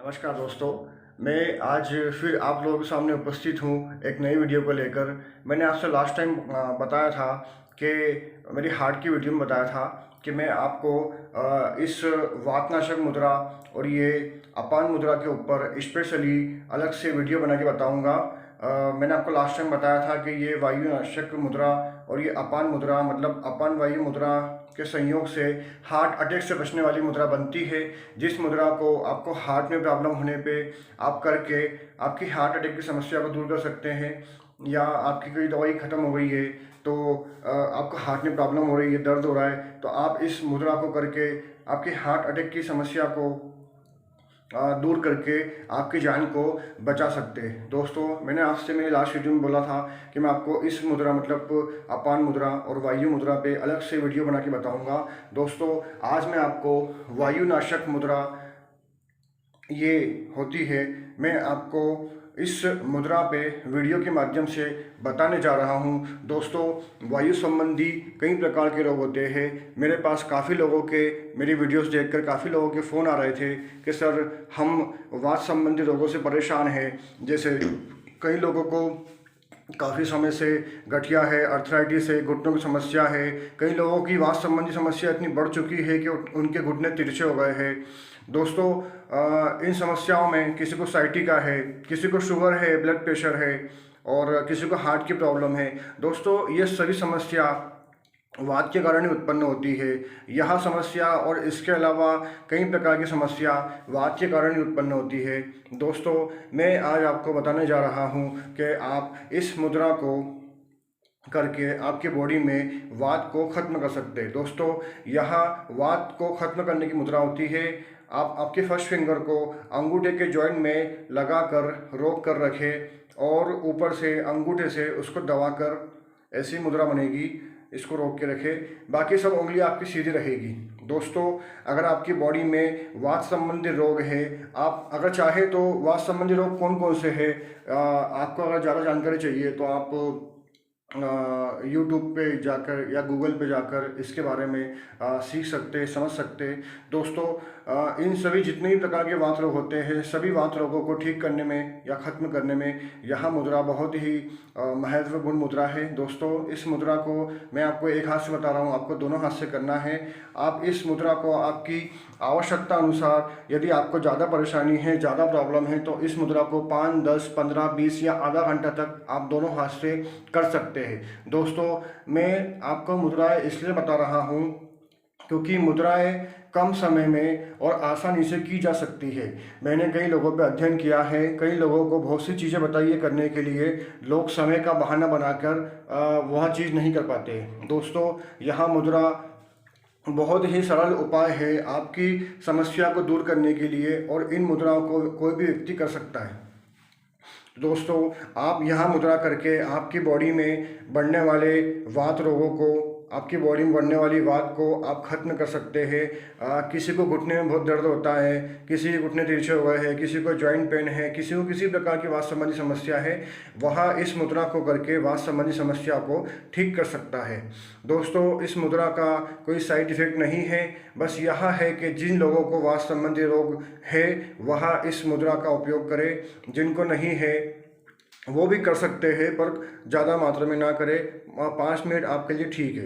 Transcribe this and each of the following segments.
नमस्कार दोस्तों। मैं आज फिर आप लोगों के सामने उपस्थित हूँ एक नई वीडियो को लेकर। मैंने आपसे लास्ट टाइम बताया था कि मेरी हार्ट की वीडियो में बताया था कि मैं आपको इस वातनाशक मुद्रा और ये अपान मुद्रा के ऊपर स्पेशली अलग से वीडियो बना के बताऊँगा। मैंने आपको लास्ट टाइम बताया था कि ये वायुनाशक मुद्रा और ये अपान मुद्रा मतलब अपान वायु मुद्रा के संयोग से हार्ट अटैक से बचने वाली मुद्रा बनती है, जिस मुद्रा को आपको हार्ट में प्रॉब्लम होने पे आप करके आपकी हार्ट अटैक की समस्या को दूर कर सकते हैं। या आपकी कोई दवाई ख़त्म हो गई है तो आपको हार्ट में प्रॉब्लम हो रही है, दर्द हो रहा है, तो आप इस मुद्रा को करके आपकी हार्ट अटैक की समस्या को दूर करके आपकी जान को बचा सकते हैं। दोस्तों, मैंने आपसे मेरी लास्ट वीडियो में बोला था कि मैं आपको इस मुद्रा मतलब अपान मुद्रा और वायु मुद्रा पे अलग से वीडियो बना के बताऊंगा। दोस्तों, आज मैं आपको वायुनाशक मुद्रा ये होती है, मैं आपको इस मुद्रा पे वीडियो के माध्यम से बताने जा रहा हूँ। दोस्तों, वायु संबंधी कई प्रकार के रोग होते हैं। मेरे पास काफ़ी लोगों के मेरी वीडियोस देखकर काफ़ी लोगों के फ़ोन आ रहे थे कि सर हम वात संबंधी रोगों से परेशान हैं। जैसे कई लोगों को काफ़ी समय से गठिया है, अर्थराइटिस है, घुटनों की समस्या है। कई लोगों की वात संबंधी समस्या इतनी बढ़ चुकी है कि उनके घुटने तिरछे हो गए हैं। दोस्तों, इन समस्याओं में किसी को साइटिका है, किसी को शुगर है, ब्लड प्रेशर है और किसी को हार्ट की प्रॉब्लम है। दोस्तों, ये सभी समस्या वात के कारण ही उत्पन्न होती है। यह समस्या और इसके अलावा कई प्रकार की समस्या वात के कारण ही उत्पन्न होती है। दोस्तों, मैं आज आपको बताने जा रहा हूँ कि आप इस मुद्रा को करके आपके बॉडी में वात को ख़त्म कर सकते हैं। दोस्तों, यह वात को ख़त्म करने की मुद्रा होती है। आप आपके फर्स्ट फिंगर को अंगूठे के जॉइंट में लगाकर रोक कर रखें और ऊपर से अंगूठे से उसको दबाकर ऐसी मुद्रा बनेगी। इसको रोक के रखें, बाकी सब उंगली आपकी सीधी रहेगी। दोस्तों, अगर आपकी बॉडी में वात संबंधी रोग है, आप अगर चाहे तो वात संबंधी रोग कौन कौन से हैं, आपको अगर ज़्यादा जानकारी चाहिए तो आप यूट्यूब पे जाकर या गूगल पे जाकर इसके बारे में सीख सकते, समझ सकते। दोस्तों, इन सभी जितने भी प्रकार के वात रोग होते हैं, सभी वात रोगों को ठीक करने में या ख़त्म करने में यह मुद्रा बहुत ही महत्वपूर्ण मुद्रा है। दोस्तों, इस मुद्रा को मैं आपको एक हाथ से बता रहा हूँ, आपको दोनों हाथ से करना है। आप इस मुद्रा को आपकी आवश्यकता अनुसार, यदि आपको ज़्यादा परेशानी है, ज़्यादा प्रॉब्लम है, तो इस मुद्रा को 5, 10, 15, 20 या आधा घंटा तक आप दोनों हाथ से कर सकते हैं। दोस्तों, मैं आपको मुद्राएं इसलिए बता रहा हूँ क्योंकि मुद्राएं कम समय में और आसानी से की जा सकती है। मैंने कई लोगों पर अध्ययन किया है, कई लोगों को बहुत सी चीज़ें बताई है करने के लिए, लोग समय का बहाना बनाकर वह चीज़ नहीं कर पाते। दोस्तों, यह मुद्रा बहुत ही सरल उपाय है आपकी समस्या को दूर करने के लिए और इन मुद्राओं को कोई भी व्यक्ति कर सकता है। दोस्तों, आप यह मुद्रा करके आपकी बॉडी में बढ़ने वाले वात रोगों को, आपकी बॉडी में बढ़ने वाली वात को आप ख़त्म कर सकते हैं। किसी को घुटने में बहुत दर्द होता है, किसी के घुटने तिरछे हो गए हैं, किसी को जॉइंट पेन है, किसी को किसी प्रकार की वात संबंधी समस्या है, वह इस मुद्रा को करके वात संबंधी समस्या को ठीक कर सकता है। दोस्तों, इस मुद्रा का कोई साइड इफ़ेक्ट नहीं है, बस यह है कि जिन लोगों को वात संबंधी रोग है वह इस मुद्रा का उपयोग करें, जिनको नहीं है वो भी कर सकते हैं पर ज़्यादा मात्रा में ना करें। 5 मिनट आपके लिए ठीक है।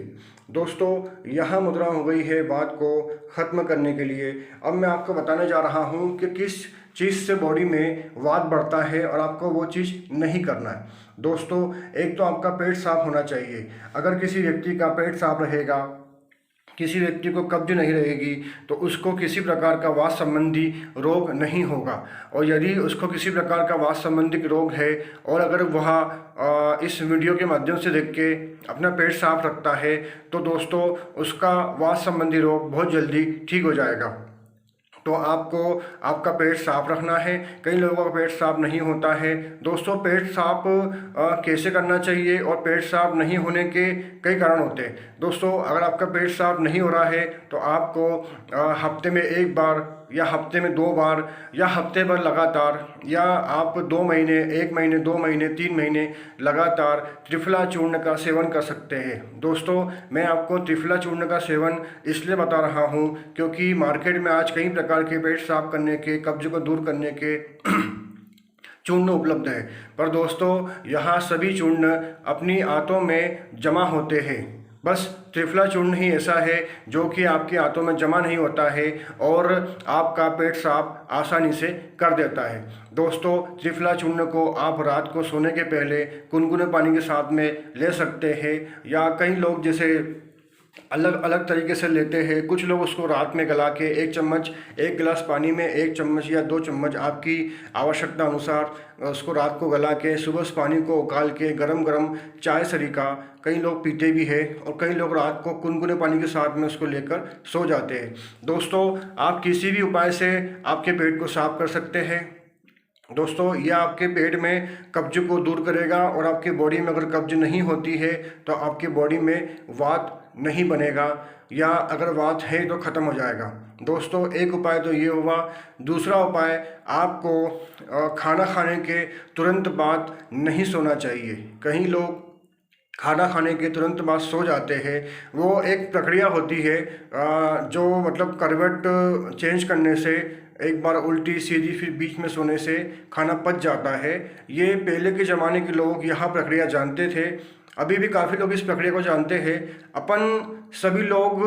दोस्तों, यह मुद्रा हो गई है वात को ख़त्म करने के लिए। अब मैं आपको बताने जा रहा हूँ कि किस चीज़ से बॉडी में वात बढ़ता है और आपको वो चीज़ नहीं करना है। दोस्तों, एक तो आपका पेट साफ होना चाहिए। अगर किसी व्यक्ति का पेट साफ रहेगा, किसी व्यक्ति को कब्ज नहीं रहेगी, तो उसको किसी प्रकार का वात संबंधी रोग नहीं होगा। और यदि उसको किसी प्रकार का वात संबंधी रोग है और अगर वह इस वीडियो के माध्यम से देख के अपना पेट साफ रखता है, तो दोस्तों उसका वात संबंधी रोग बहुत जल्दी ठीक हो जाएगा। तो आपको आपका पेट साफ रखना है। कई लोगों का पेट साफ नहीं होता है। दोस्तों, पेट साफ कैसे करना चाहिए और पेट साफ नहीं होने के कई कारण होते हैं। दोस्तों, अगर आपका पेट साफ नहीं हो रहा है तो आपको हफ्ते में एक बार या हफ्ते में 2 बार या हफ्ते भर लगातार, या आप 2 महीने, 1 महीने, 2 महीने, 3 महीने लगातार त्रिफला चूर्ण का सेवन कर सकते हैं। दोस्तों, मैं आपको त्रिफला चूर्ण का सेवन इसलिए बता रहा हूँ क्योंकि मार्केट में आज कई प्रकार के पेट साफ करने के, कब्ज को दूर करने के चूर्ण उपलब्ध है, पर दोस्तों यहाँ सभी चूर्ण अपनी आंतों में जमा होते हैं। बस त्रिफला चूर्ण ही ऐसा है जो कि आपकी आंतों में जमा नहीं होता है और आपका पेट साफ आसानी से कर देता है। दोस्तों, त्रिफला चूर्ण को आप रात को सोने के पहले गुनगुने पानी के साथ में ले सकते हैं, या कई लोग जैसे अलग अलग तरीके से लेते हैं। कुछ लोग उसको रात में गला के 1 चम्मच, 1 गिलास पानी में 1 चम्मच या 2 चम्मच आपकी आवश्यकता अनुसार उसको रात को गला के सुबह उस पानी को उबाल के गरम गरम चाय सरीका कई लोग पीते भी हैं, और कई लोग रात को गुनगुने पानी के साथ में उसको लेकर सो जाते हैं। दोस्तों, आप किसी भी उपाय से आपके पेट को साफ कर सकते हैं। दोस्तों, यह आपके पेट में कब्ज को दूर करेगा, और आपकी बॉडी में अगर कब्ज नहीं होती है तो आपकी बॉडी में वात नहीं बनेगा, या अगर वात है तो ख़त्म हो जाएगा। दोस्तों, एक उपाय तो ये हुआ। दूसरा उपाय, आपको खाना खाने के तुरंत बाद नहीं सोना चाहिए। कई लोग खाना खाने के तुरंत बाद सो जाते हैं। वो एक प्रक्रिया होती है जो मतलब करवट चेंज करने से, एक बार उल्टी सीधी फिर बीच में सोने से खाना पच जाता है। ये पहले के ज़माने के लोग यह प्रक्रिया जानते थे, अभी भी काफ़ी लोग इस प्रक्रिया को जानते हैं। अपन सभी लोग,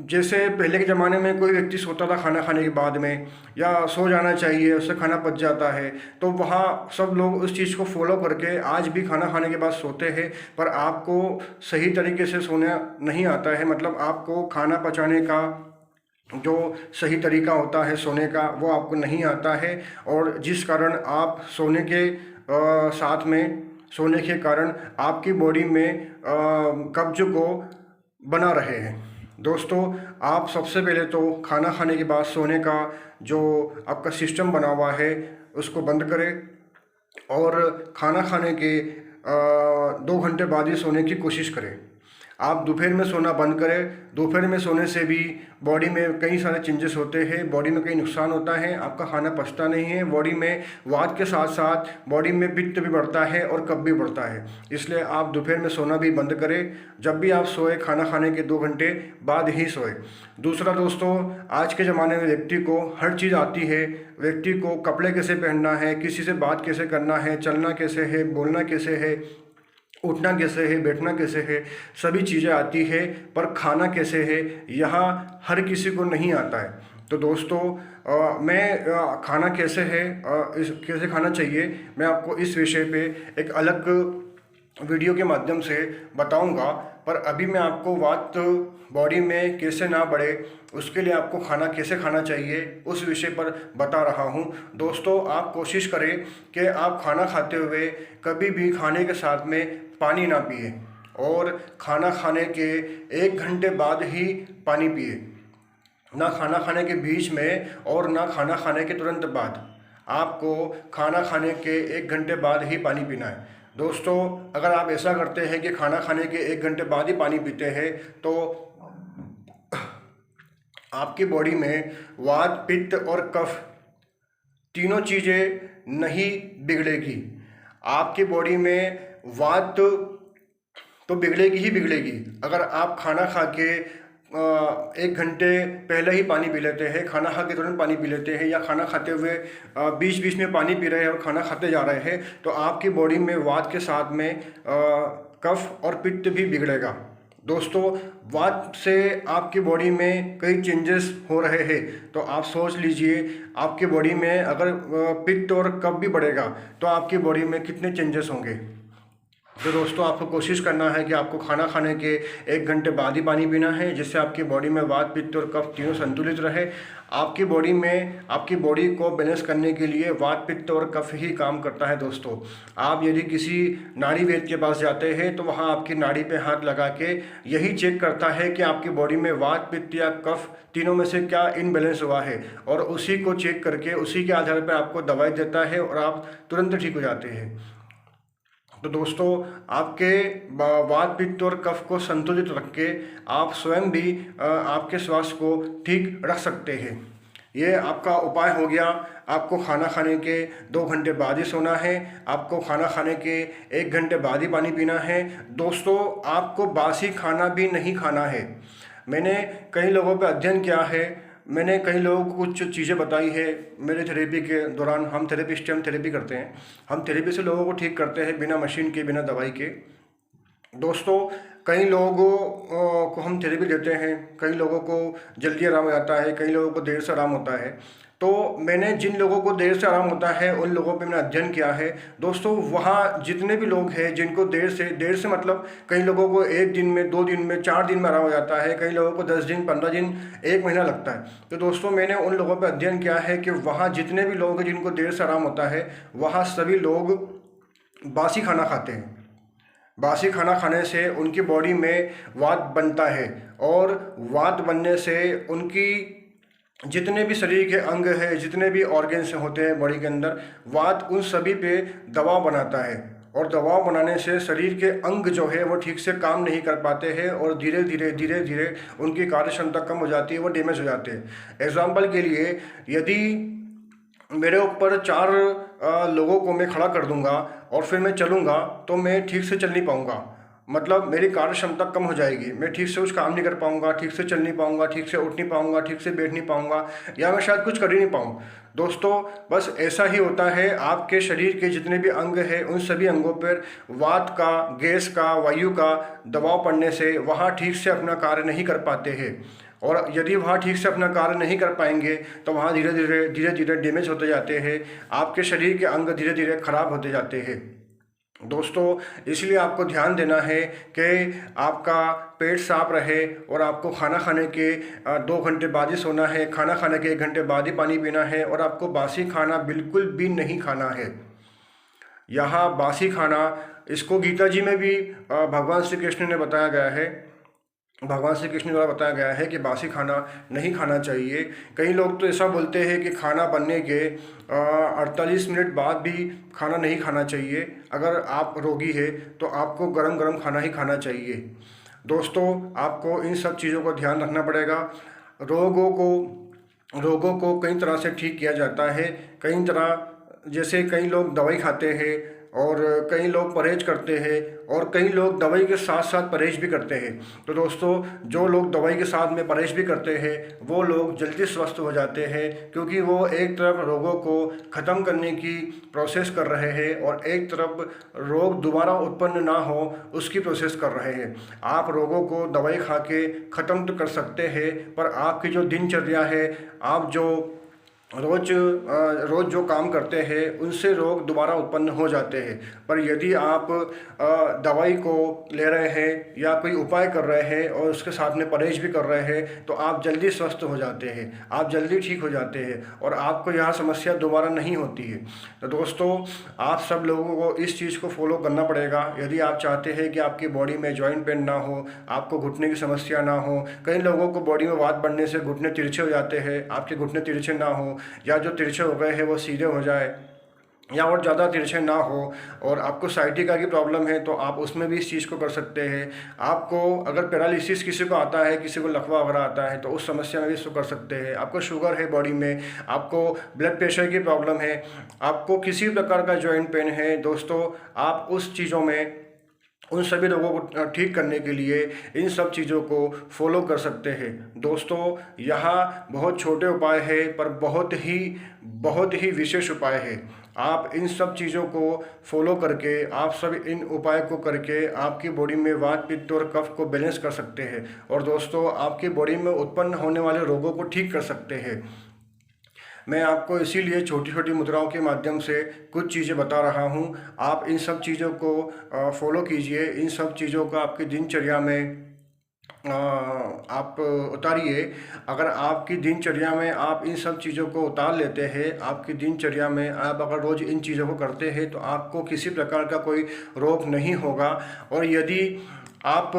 जैसे पहले के ज़माने में कोई व्यक्ति सोता था खाना खाने के बाद में, या सो जाना चाहिए, उससे खाना पच जाता है, तो वहाँ सब लोग उस चीज़ को फॉलो करके आज भी खाना खाने के बाद सोते हैं। पर आपको सही तरीके से सोना नहीं आता है, मतलब आपको खाना पचाने का जो सही तरीका होता है सोने का, वो आपको नहीं आता है, और जिस कारण आप सोने के साथ में सोने के कारण आपकी बॉडी में कब्ज को बना रहे हैं। दोस्तों, आप सबसे पहले तो खाना खाने के बाद सोने का जो आपका सिस्टम बना हुआ है उसको बंद करें, और खाना खाने के 2 घंटे बाद ही सोने की कोशिश करें। आप दोपहर में सोना बंद करें। दोपहर में सोने से भी बॉडी में कई सारे चेंजेस होते हैं, बॉडी में कई नुकसान होता है, आपका खाना पचता नहीं है, बॉडी में वात के साथ साथ बॉडी में पित्त भी बढ़ता है और कफ भी बढ़ता है। इसलिए आप दोपहर में सोना भी बंद करें। जब भी आप सोए, खाना खाने के 2 घंटे बाद ही सोए। दूसरा दोस्तों, आज के ज़माने में व्यक्ति को हर चीज़ आती है। व्यक्ति को कपड़े कैसे पहनना है, किसी से बात कैसे करना है, चलना कैसे है, बोलना कैसे है, उठना कैसे है, बैठना कैसे है, सभी चीज़ें आती है, पर खाना कैसे है यहाँ हर किसी को नहीं आता है। तो दोस्तों, मैं खाना कैसे है, कैसे खाना चाहिए, मैं आपको इस विषय पे एक अलग वीडियो के माध्यम से बताऊंगा। पर अभी मैं आपको वात बॉडी में कैसे ना बढ़े, उसके लिए आपको खाना कैसे खाना चाहिए, उस विषय पर बता रहा हूं। दोस्तों, आप कोशिश करें कि आप खाना खाते हुए कभी भी खाने के साथ में पानी ना पिए, और खाना खाने के 1 घंटे बाद ही पानी पिए, ना खाना खाने के बीच में और ना खाना खाने के तुरंत बाद। आपको खाना खाने के 1 घंटे बाद ही पानी पीना है। दोस्तों, अगर आप ऐसा करते हैं कि खाना खाने के 1 घंटे बाद ही पानी पीते हैं, तो आपकी बॉडी में वात, पित्त और कफ तीनों चीज़ें नहीं बिगड़ेगी। आपकी बॉडी में वात तो बिगड़ेगी ही बिगड़ेगी। अगर आप खाना खा के 1 घंटे पहले ही पानी पी लेते हैं, खाना खा के तुरंत पानी पी लेते हैं, या खाना खाते हुए बीच बीच में पानी पी रहे हैं और खाना खाते जा रहे हैं, तो आपकी बॉडी में वात के साथ में कफ और पित्त भी बिगड़ेगा। दोस्तों, वात से आपकी बॉडी में कई चेंजेस हो रहे हैं, तो आप सोच लीजिए आपकी बॉडी में अगर पित्त और कफ भी बढ़ेगा तो आपकी बॉडी में कितने चेंजेस होंगे। तो दोस्तों, आपको कोशिश करना है कि आपको खाना खाने के 1 घंटे बाद ही पानी पीना है, जिससे आपकी बॉडी में वात, पित्त और कफ तीनों संतुलित रहे। आपकी बॉडी में, आपकी बॉडी को बैलेंस करने के लिए वात, पित्त और कफ ही काम करता है। दोस्तों, आप यदि किसी नाड़ी वैद्य के पास जाते हैं तो वहाँ आपकी नाड़ी पे हाथ लगा के यही चेक करता है कि आपकी बॉडी में वात, पित्त या कफ तीनों में से क्या इनबैलेंस हुआ है, और उसी को चेक करके उसी के आधार पर आपको दवाई देता है और आप तुरंत ठीक हो जाते हैं। तो दोस्तों, आपके वात, पित्त और कफ को संतुलित रख के आप स्वयं भी आपके स्वास्थ्य को ठीक रख सकते हैं। ये आपका उपाय हो गया। आपको खाना खाने के 2 घंटे बाद ही सोना है, आपको खाना खाने के 1 घंटे बाद ही पानी पीना है। दोस्तों, आपको बासी खाना भी नहीं खाना है। मैंने कई लोगों पे अध्ययन किया है, मैंने कई लोगों को कुछ चीज़ें बताई है। मेरे थेरेपी के दौरान, हम थेरेपिस्ट हैं, हम थेरेपी करते हैं, हम थेरेपी से लोगों को ठीक करते हैं बिना मशीन के, बिना दवाई के। दोस्तों, कई लोगों को हम थेरेपी देते हैं, कई लोगों को जल्दी आराम हो जाता है, कई लोगों को देर से आराम होता है। तो मैंने जिन लोगों को देर से आराम होता है उन लोगों पे मैंने अध्ययन किया है। दोस्तों, वहाँ जितने भी लोग हैं जिनको देर से मतलब कई लोगों को 1 दिन में, 2 दिन में, 4 दिन में आराम हो जाता है, कई लोगों को 10 दिन, 15 दिन, 1 महीना लगता है। तो दोस्तों, मैंने उन लोगों पर अध्ययन किया है कि वहाँ जितने भी लोग हैं जिनको देर से आराम होता है, वहाँ सभी लोग बासी खाना खाते हैं। बासी खाना खाने से उनकी बॉडी में वात बनता है, और वात बनने से उनकी जितने भी शरीर के अंग हैं, जितने भी ऑर्गन्स होते हैं बॉडी के अंदर, वात उन सभी पे दबाव बनाता है, और दबाव बनाने से शरीर के अंग जो है वो ठीक से काम नहीं कर पाते हैं, और धीरे धीरे उनकी कार्य क्षमता कम हो जाती है, वो डैमेज हो जाते हैं। एग्जाम्पल के लिए, यदि मेरे ऊपर 4 लोगों को मैं खड़ा कर दूंगा और फिर मैं चलूँगा, तो मैं ठीक से चल नहीं पाऊँगा। मतलब मेरी कार्य क्षमता कम हो जाएगी, मैं ठीक से कुछ काम नहीं कर पाऊँगा, ठीक से चल नहीं पाऊँगा, ठीक से उठ नहीं पाऊँगा, ठीक से बैठ नहीं पाऊँगा, या मैं शायद कुछ कर ही नहीं पाऊँ। दोस्तों, बस ऐसा ही होता है। आपके शरीर के जितने भी अंग हैं उन सभी अंगों पर वात का, गैस का, वायु का दबाव पड़ने से वहाँ ठीक से अपना कार्य नहीं कर पाते हैं, और यदि वहाँ ठीक से अपना कार्य नहीं कर पाएंगे तो वहाँ धीरे धीरे डैमेज होते जाते हैं, आपके शरीर के अंग धीरे धीरे खराब होते जाते हैं। दोस्तों, इसलिए आपको ध्यान देना है कि आपका पेट साफ रहे, और आपको खाना खाने के 2 घंटे बाद ही सोना है, खाना खाने के 1 घंटे बाद ही पानी पीना है, और आपको बासी खाना बिल्कुल भी नहीं खाना है। यहाँ बासी खाना, इसको गीता जी में भी भगवान श्री कृष्ण ने बताया गया है, भगवान श्री कृष्ण द्वारा बताया गया है कि बासी खाना नहीं खाना चाहिए। कई लोग तो ऐसा बोलते हैं कि खाना बनने के 48 मिनट बाद भी खाना नहीं खाना चाहिए। अगर आप रोगी है तो आपको गरम गरम खाना ही खाना चाहिए। दोस्तों, आपको इन सब चीज़ों को ध्यान रखना पड़ेगा। रोगों को कई तरह से ठीक किया जाता है, कई तरह, जैसे कई लोग दवाई खाते हैं, और कई लोग परहेज करते हैं, और कई लोग दवाई के साथ साथ परहेज भी करते हैं। तो दोस्तों, जो लोग दवाई के साथ में परहेज भी करते हैं वो लोग जल्दी स्वस्थ हो जाते हैं, क्योंकि वो एक तरफ रोगों को ख़त्म करने की प्रोसेस कर रहे हैं, और एक तरफ रोग दोबारा उत्पन्न ना हो उसकी प्रोसेस कर रहे हैं। आप रोगों को दवाई खा के ख़त्म तो कर सकते हैं, पर आपकी जो दिनचर्या है, आप जो रोज़ जो काम करते हैं उनसे रोग दोबारा उत्पन्न हो जाते हैं। पर यदि आप दवाई को ले रहे हैं, या कोई उपाय कर रहे हैं, और उसके साथ में परहेज भी कर रहे हैं, तो आप जल्दी स्वस्थ हो जाते हैं, आप जल्दी ठीक हो जाते हैं, और आपको यह समस्या दोबारा नहीं होती है। तो दोस्तों, आप सब लोगों को इस चीज़ को फॉलो करना पड़ेगा यदि आप चाहते हैं कि आपकी बॉडी में जॉइंट पेन ना हो, आपको घुटने की समस्या ना हो। कई लोगों को बॉडी में वात बढ़ने से घुटने तिरछे हो जाते हैं, आपके घुटने तिरछे ना हो, या जो तिरछे हो गए हैं वो सीधे हो जाए, या और ज़्यादा तिरछे ना हो। और आपको साइटिका की प्रॉब्लम है तो आप उसमें भी इस चीज़ को कर सकते हैं। आपको अगर पैरालिसिस किसी को आता है, किसी को लकवा वगैरह आता है, तो उस समस्या में भी इसको कर सकते हैं। आपको शुगर है बॉडी में, आपको ब्लड प्रेशर की प्रॉब्लम है, आपको किसी प्रकार का जॉइंट पेन है, दोस्तों, आप उस चीज़ों में, उन सभी रोगों को ठीक करने के लिए इन सब चीज़ों को फॉलो कर सकते हैं। दोस्तों, यहाँ बहुत छोटे उपाय है, पर बहुत ही विशेष उपाय है। आप इन सब चीज़ों को फॉलो करके, आप सब इन उपाय को करके आपकी बॉडी में वात, पित्त और कफ को बैलेंस कर सकते हैं, और दोस्तों, आपकी बॉडी में उत्पन्न होने वाले रोगों को ठीक कर सकते हैं। मैं आपको इसीलिए छोटी छोटी मुद्राओं के माध्यम से कुछ चीज़ें बता रहा हूँ। आप इन सब चीज़ों को फॉलो कीजिए, इन सब चीज़ों का आपकी दिनचर्या में आप उतारिए। अगर आपकी दिनचर्या में आप इन सब चीज़ों को उतार लेते हैं, आपकी दिनचर्या में आप अगर रोज़ इन चीज़ों को करते हैं, तो आपको किसी प्रकार का कोई रोग नहीं होगा। और यदि आप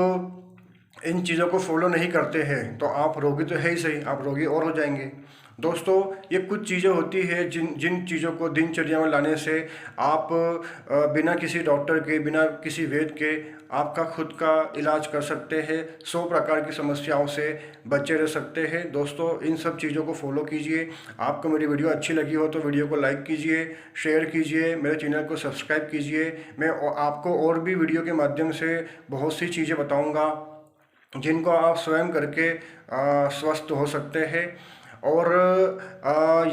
इन चीज़ों को फॉलो नहीं करते हैं तो आप रोगी तो है ही सही, आप रोगी और हो जाएंगे। दोस्तों, ये कुछ चीज़ें होती है जिन चीज़ों को दिनचर्या में लाने से आप बिना किसी डॉक्टर के, बिना किसी वैद्य के आपका खुद का इलाज कर सकते हैं, 100 प्रकार की समस्याओं से बचे रह सकते हैं। दोस्तों, इन सब चीज़ों को फॉलो कीजिए। आपको मेरी वीडियो अच्छी लगी हो तो वीडियो को लाइक कीजिए, शेयर कीजिए, मेरे चैनल को सब्सक्राइब कीजिए। मैं आपको और भी वीडियो के माध्यम से बहुत सी चीज़ें बताऊँगा जिनको आप स्वयं करके स्वस्थ हो सकते हैं। और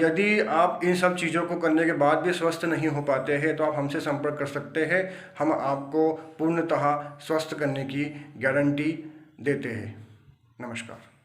यदि आप इन सब चीज़ों को करने के बाद भी स्वस्थ नहीं हो पाते हैं तो आप हमसे संपर्क कर सकते हैं। हम आपको पूर्णतः स्वस्थ करने की गारंटी देते हैं। नमस्कार।